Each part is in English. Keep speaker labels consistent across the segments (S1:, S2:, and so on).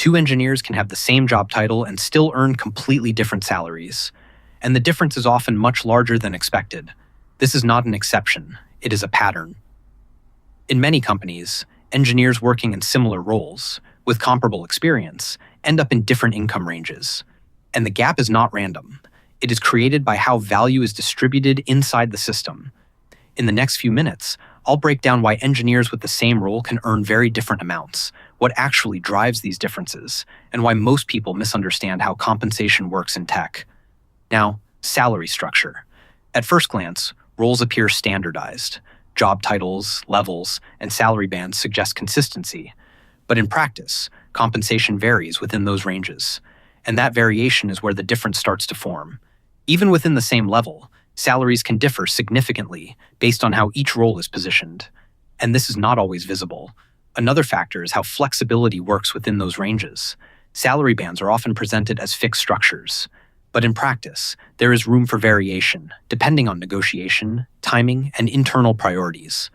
S1: Two engineers can have the same job title and still earn completely different salaries, and the difference is often much larger than expected. This is not an exception, it is a pattern. In many companies, engineers working in similar roles, with comparable experience, end up in different income ranges. And the gap is not random. It is created by how value is distributed inside the system. In the next few minutes, I'll break down why engineers with the same role can earn very different amounts, what actually drives these differences, and why most people misunderstand how compensation works in tech. Now, salary structure. At first glance, roles appear standardized. Job titles, levels, and salary bands suggest consistency. But in practice, compensation varies within those ranges. And that variation is where the difference starts to form. Even within the same level, salaries can differ significantly based on how each role is positioned. And this is not always visible. Another factor is how flexibility works within those ranges. Salary bands are often presented as fixed structures. But in practice, there is room for variation, depending on negotiation, timing, and internal priorities.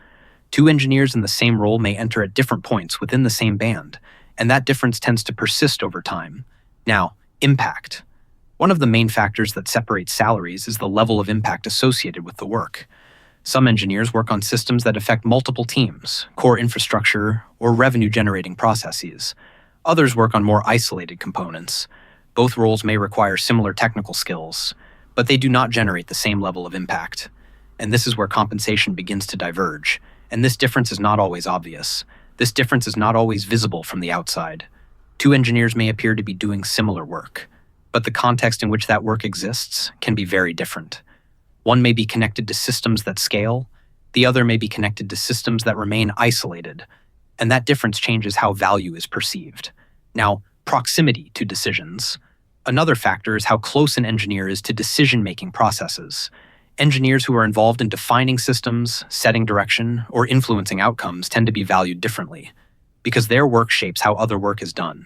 S1: Two engineers in the same role may enter at different points within the same band, and that difference tends to persist over time. Now, impact. One of the main factors that separates salaries is the level of impact associated with the work. Some engineers work on systems that affect multiple teams, core infrastructure, or revenue-generating processes. Others work on more isolated components. Both roles may require similar technical skills, but they do not generate the same level of impact. And this is where compensation begins to diverge. And this difference is not always obvious. This difference is not always visible from the outside. Two engineers may appear to be doing similar work, but the context in which that work exists can be very different. One may be connected to systems that scale, the other may be connected to systems that remain isolated, and that difference changes how value is perceived. Now, proximity to decisions. Another factor is how close an engineer is to decision-making processes. Engineers who are involved in defining systems, setting direction, or influencing outcomes tend to be valued differently, because their work shapes how other work is done.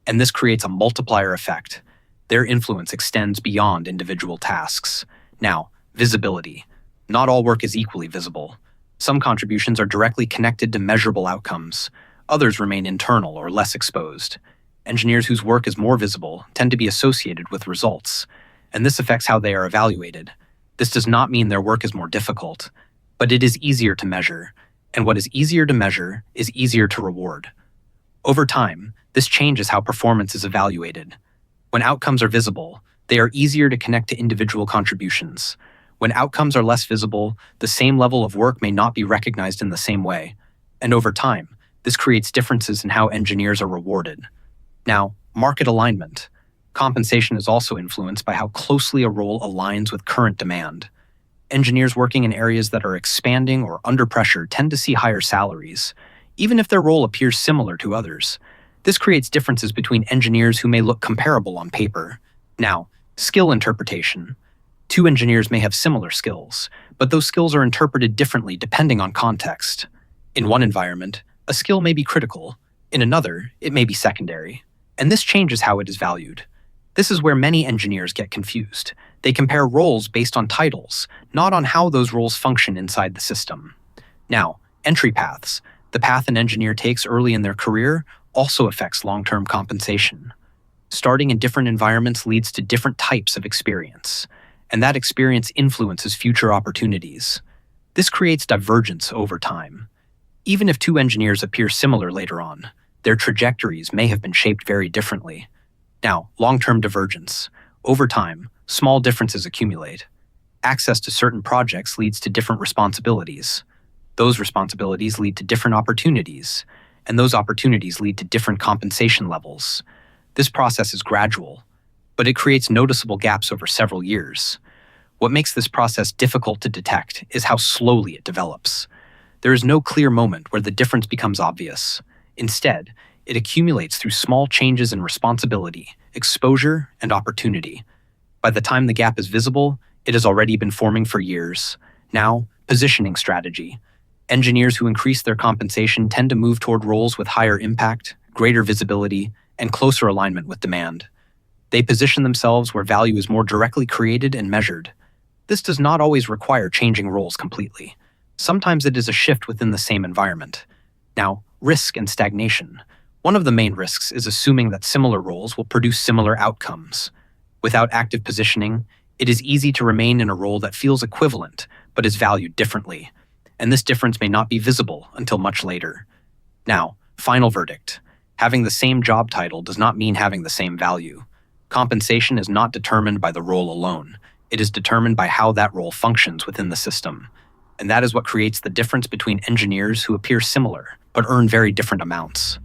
S1: And this creates a multiplier effect. Their influence extends beyond individual tasks. Now, visibility. Not all work is equally visible. Some contributions are directly connected to measurable outcomes. Others remain internal or less exposed. Engineers whose work is more visible tend to be associated with results, and this affects how they are evaluated. This does not mean their work is more difficult, but it is easier to measure, and what is easier to measure is easier to reward. Over time, this changes how performance is evaluated. When outcomes are visible, they are easier to connect to individual contributions. When outcomes are less visible, the same level of work may not be recognized in the same way. And over time, this creates differences in how engineers are rewarded. Now, market alignment. Compensation is also influenced by how closely a role aligns with current demand. Engineers working in areas that are expanding or under pressure tend to see higher salaries, even if their role appears similar to others. This creates differences between engineers who may look comparable on paper. Now, skill interpretation. Two engineers may have similar skills, but those skills are interpreted differently depending on context. In one environment, a skill may be critical. In another, it may be secondary. And this changes how it is valued. This is where many engineers get confused. They compare roles based on titles, not on how those roles function inside the system. Now, entry paths. The path an engineer takes early in their career also affects long-term compensation. Starting in different environments leads to different types of experience, and that experience influences future opportunities. This creates divergence over time. Even if two engineers appear similar later on, their trajectories may have been shaped very differently. Now, long-term divergence. Over time, small differences accumulate. Access to certain projects leads to different responsibilities. Those responsibilities lead to different opportunities, and those opportunities lead to different compensation levels. This process is gradual, but it creates noticeable gaps over several years. What makes this process difficult to detect is how slowly it develops. There is no clear moment where the difference becomes obvious. Instead, it accumulates through small changes in responsibility, exposure, and opportunity. By the time the gap is visible, it has already been forming for years. Now, positioning strategy. Engineers who increase their compensation tend to move toward roles with higher impact, greater visibility, and closer alignment with demand. They position themselves where value is more directly created and measured. This does not always require changing roles completely. Sometimes it is a shift within the same environment. Now, risk and stagnation. One of the main risks is assuming that similar roles will produce similar outcomes. Without active positioning, it is easy to remain in a role that feels equivalent but is valued differently, and this difference may not be visible until much later. Now, final verdict. Having the same job title does not mean having the same value. Compensation is not determined by the role alone. It is determined by how that role functions within the system. And that is what creates the difference between engineers who appear similar but earn very different amounts.